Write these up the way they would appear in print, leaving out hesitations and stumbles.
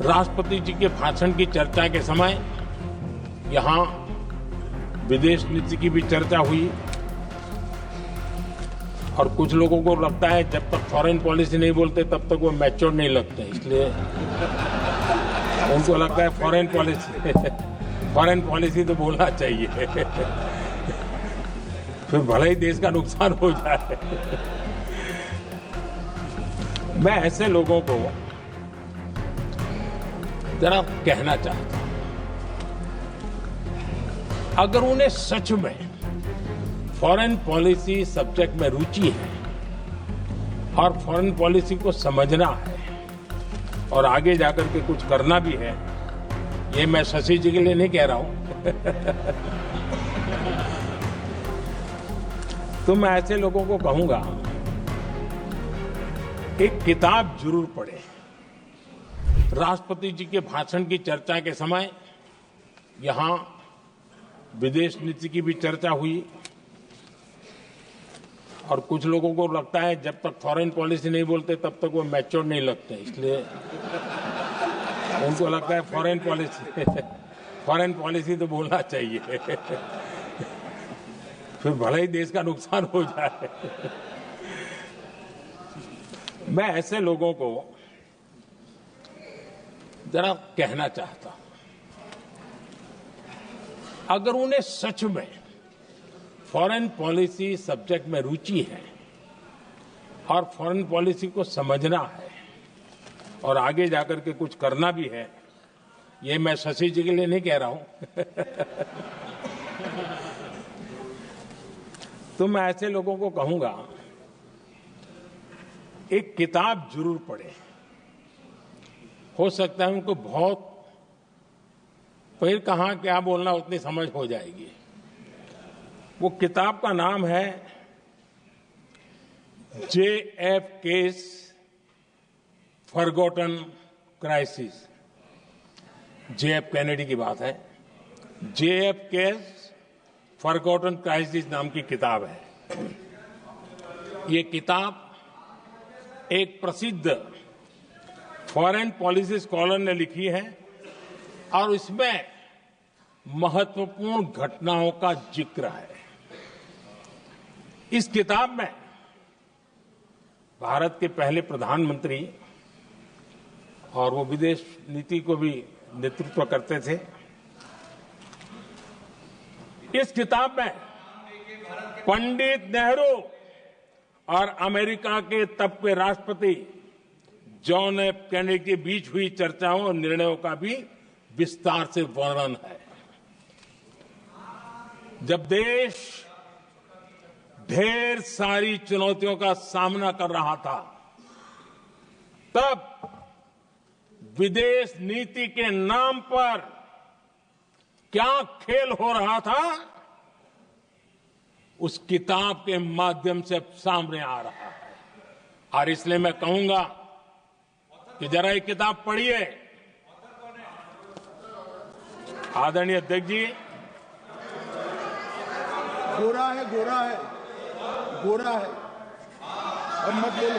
राष्ट्रपति जी के भाषण की चर्चा के समय यहां विदेश नीति की भी चर्चा हुई और कुछ लोगों को लगता है जब तक फॉरेन पॉलिसी नहीं बोलते तब तक वो मैच्योर नहीं लगते, इसलिए उनको लगता है फॉरेन पॉलिसी तो बोलना चाहिए फिर भले ही देश का नुकसान हो जाए। मैं ऐसे लोगों को जरा कहना चाहता हूं, अगर उन्हें सच में फॉरेन पॉलिसी सब्जेक्ट में रुचि है और फॉरेन पॉलिसी को समझना है और आगे जाकर के कुछ करना भी है, ये मैं शशि जी के लिए नहीं कह रहा हूं तो मैं ऐसे लोगों को कहूंगा एक किताब जरूर पढ़ें। राष्ट्रपति जी के भाषण की चर्चा के समय यहां विदेश नीति की भी चर्चा हुई और कुछ लोगों को लगता है जब तक फॉरेन पॉलिसी नहीं बोलते तब तक वो मैच्योर नहीं लगते, इसलिए उनको लगता है फॉरेन पॉलिसी तो बोलना चाहिए फिर भले ही देश का नुकसान हो जाए। मैं ऐसे लोगों को जरा कहना चाहता हूं, अगर उन्हें सच में फॉरेन पॉलिसी सब्जेक्ट में रुचि है और फॉरेन पॉलिसी को समझना है और आगे जाकर के कुछ करना भी है, ये मैं शशि जी के लिए नहीं कह रहा हूं तो मैं ऐसे लोगों को कहूंगा एक किताब जरूर पढ़ें। हो सकता है उनको बहुत फिर कहां क्या बोलना उतनी समझ हो जाएगी। वो किताब का नाम है JF case forgotten crisis. JF Kennedy की बात है। JF केस फॉरगॉटन क्राइसिस नाम की किताब है। ये किताब एक प्रसिद्ध फॉरेन पॉलिसी स्कॉलर ने लिखी है और इसमें महत्वपूर्ण घटनाओं का जिक्र है। इस किताब में भारत के पहले प्रधानमंत्री और वो विदेश नीति को भी नेतृत्व करते थे। इस किताब में पंडित नेहरू और अमेरिका के तब के राष्ट्रपति जॉन एफ कैनेडी के बीच हुई चर्चाओं और निर्णयों का भी विस्तार से वर्णन है। जब देश ढेर सारी चुनौतियों का सामना कर रहा था, तब विदेश नीति के नाम पर क्या खेल हो रहा था, उस किताब के माध्यम से सामने आ रहा है। और इसलिए मैं कहूंगा कि जरा ये किताब पढ़िए। आदरणीय अध्यक्ष जी, गोरा है अब मत बोलो।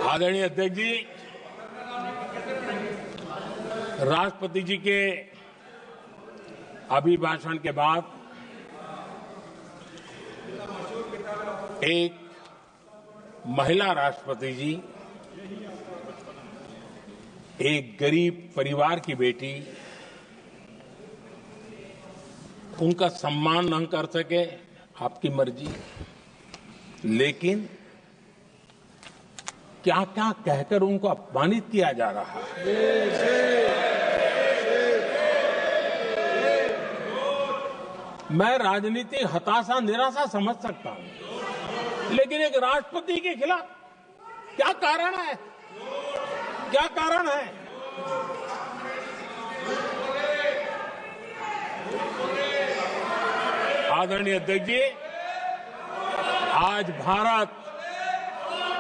आदरणीय अध्यक्ष जी, राष्ट्रपति जी के अभिभाषण के बाद एक महिला राष्ट्रपति जी एक गरीब परिवार की बेटी, उनका सम्मान न कर सके, आपकी मर्जी, लेकिन क्या क्या कहकर उनको अपमानित किया जा रहा है। मैं राजनीतिक हताशा निराशा समझ सकता हूं, लेकिन एक राष्ट्रपति के खिलाफ क्या कारण है? क्या कारण है? आदरणीय अध्यक्ष जी, आज भारत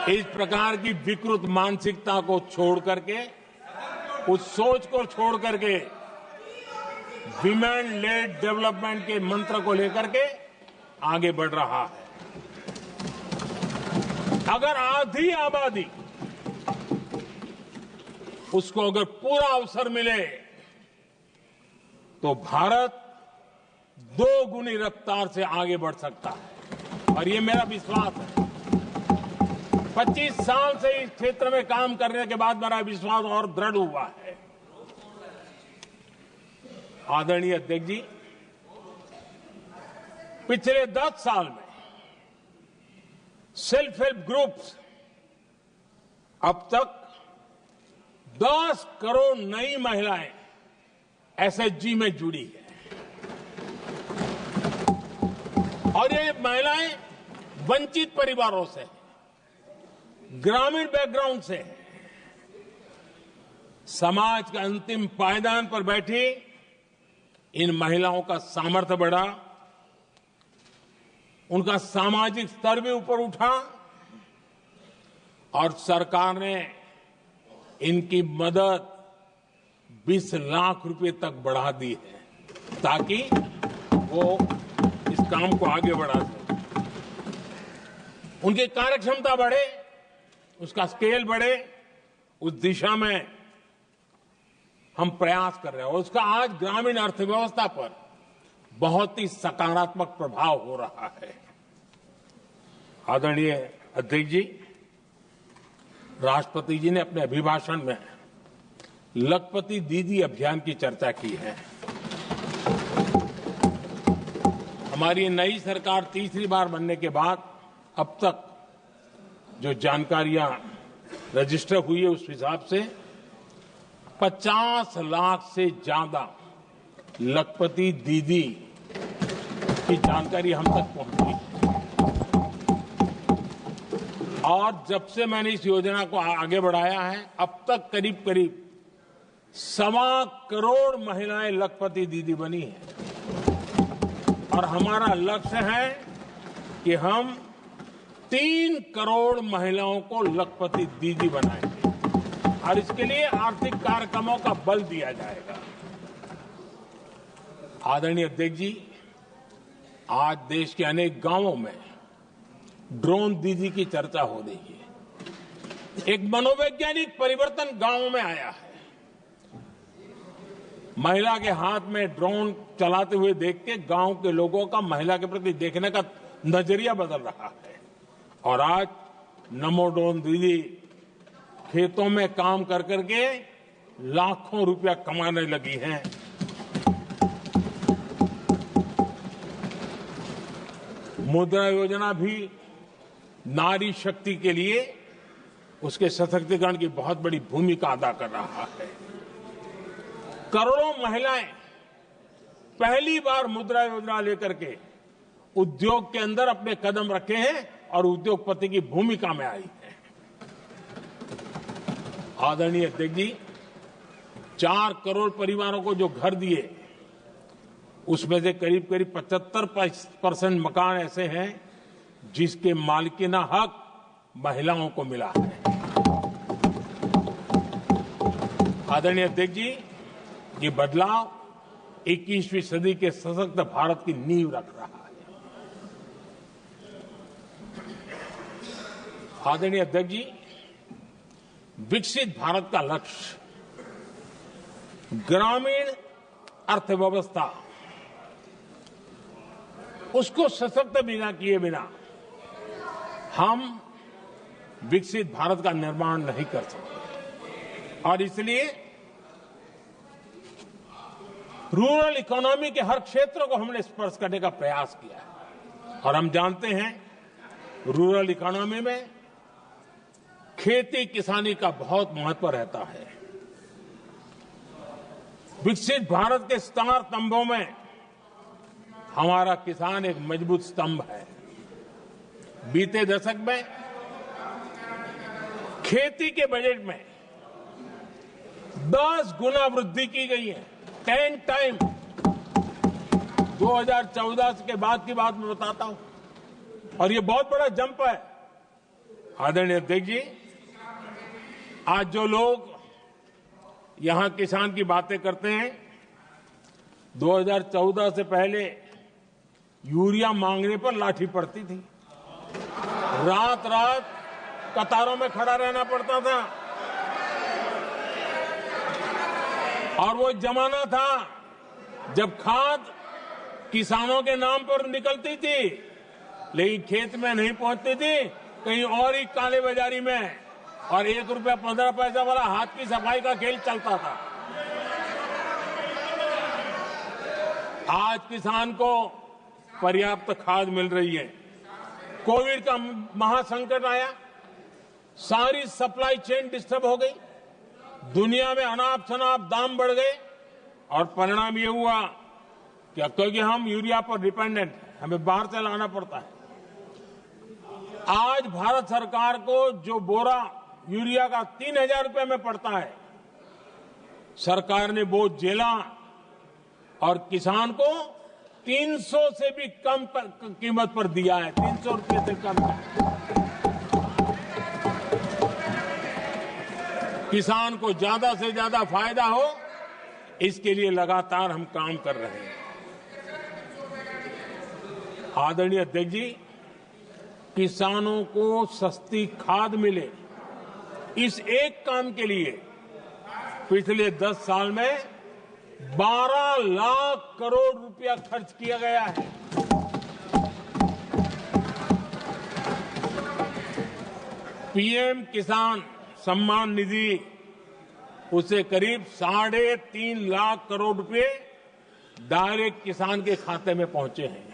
इस प्रकार की विकृत मानसिकता को छोड़ करके, उस सोच को छोड़ करके विमेन लेड डेवलपमेंट के मंत्र को लेकर के आगे बढ़ रहा है। अगर आधी आबादी उसको अगर पूरा अवसर मिले तो भारत 2 गुनी रफ्तार से आगे बढ़ सकता है और ये मेरा विश्वास है। 25 साल से इस क्षेत्र में काम करने के बाद मेरा विश्वास और दृढ़ हुआ है। आदरणीय अध्यक्ष जी, पिछले 10 साल में सेल्फ हेल्प ग्रुप्स अब तक 10 करोड़ नई महिलाएं एसएचजी में जुड़ी है और ये महिलाएं वंचित परिवारों से, ग्रामीण बैकग्राउंड से, समाज के अंतिम पायदान पर बैठी इन महिलाओं का सामर्थ्य बढ़ा, उनका सामाजिक स्तर भी ऊपर उठा और सरकार ने इनकी मदद 20 लाख रुपए तक बढ़ा दी है ताकि वो इस काम को आगे बढ़ा सके, उनकी कार्यक्षमता बढ़े, उसका स्केल बढ़े। उस दिशा में हम प्रयास कर रहे हैं और उसका आज ग्रामीण अर्थव्यवस्था पर बहुत ही सकारात्मक प्रभाव हो रहा है। आदरणीय अध्यक्ष जी, राष्ट्रपति जी ने अपने अभिभाषण में लखपति दीदी अभियान की चर्चा की है। हमारी नई सरकार तीसरी बार बनने के बाद अब तक जो जानकारियां रजिस्टर हुई है उस हिसाब से 50 लाख से ज्यादा लखपति दीदी की जानकारी हम तक पहुंची है और जब से मैंने इस योजना को आगे बढ़ाया है अब तक करीब करीब 1.25 करोड़ महिलाएं लखपति दीदी बनी हैं और हमारा लक्ष्य है कि हम 3 करोड़ महिलाओं को लखपति दीदी बनाएंगे और इसके लिए आर्थिक कार्यक्रमों का बल दिया जाएगा। आदरणीय अध्यक्ष जी, आज देश के अनेक गांवों में ड्रोन दीदी की चर्चा हो रही है। एक मनोवैज्ञानिक परिवर्तन गांवों में आया है। महिला के हाथ में ड्रोन चलाते हुए देख के गांव के लोगों का महिला के प्रति देखने का नजरिया बदल रहा है और आज नमो ड्रोन दीदी खेतों में काम कर करके लाखों रुपया कमाने लगी हैं। मुद्रा योजना भी नारी शक्ति के लिए उसके सशक्तिकरण की बहुत बड़ी भूमिका अदा कर रहा है। करोड़ों महिलाएं पहली बार मुद्रा योजना लेकर के उद्योग के अंदर अपने कदम रखे हैं और उद्योगपति की भूमिका में आई है। आदरणीय अध्यक्ष जी, 4 करोड़ परिवारों को जो घर दिए उसमें से करीब करीब 75% मकान ऐसे हैं जिसके मालिकाना हक महिलाओं को मिला है। आदरणीय अध्यक्ष जी, ये बदलाव 21वीं सदी के सशक्त भारत की नींव रख रहा है। आदरणीय अध्यक्ष जी, विकसित भारत का लक्ष्य ग्रामीण अर्थव्यवस्था उसको सशक्त किए बिना हम विकसित भारत का निर्माण नहीं कर सकते और इसलिए रूरल इकोनॉमी के हर क्षेत्र को हमने स्पर्श करने का प्रयास किया है और हम जानते हैं रूरल इकोनॉमी में खेती किसानी का बहुत महत्व रहता है। विकसित भारत के 4 स्तंभों में हमारा किसान एक मजबूत स्तंभ है। बीते दशक में खेती के बजट में 10 गुना वृद्धि की गई है, 10 टाइम। 2014 के बाद की बात मैं बताता हूं और ये बहुत बड़ा जंप है। आदरणीय अध्यक्ष जी, आज जो लोग यहां किसान की बातें करते हैं 2014 से पहले यूरिया मांगने पर लाठी पड़ती थी, रात रात कतारों में खड़ा रहना पड़ता था, और वो जमाना था जब खाद किसानों के नाम पर निकलती थी लेकिन खेत में नहीं पहुंचती थी, कहीं और ही काले बाजारी में, और 1 रुपया 15 पैसा वाला हाथ की सफाई का खेल चलता था। आज किसान को पर्याप्त खाद मिल रही है। कोविड का महासंकट आया, सारी सप्लाई चेन डिस्टर्ब हो गई, दुनिया में अनाप शनाप दाम बढ़ गए, और परिणाम ये हुआ कि क्योंकि हम यूरिया पर डिपेंडेंट हैं, हमें बाहर से लाना पड़ता है। आज भारत सरकार को जो बोरा यूरिया का 3000 रुपए में पड़ता है, सरकार ने वो झेला और किसान को 300 से भी कम कीमत पर दिया है, 300 रुपए से कम। किसान को ज्यादा से ज्यादा फायदा हो, इसके लिए लगातार हम काम कर रहे हैं। आदरणीय अध्यक्ष जी, किसानों को सस्ती खाद मिले, इस एक काम के लिए पिछले 10 साल में 12 लाख करोड़ रुपया खर्च किया गया है। पीएम किसान सम्मान निधि, उसे करीब 3.5 लाख करोड़ रुपए डायरेक्ट किसान के खाते में पहुंचे हैं।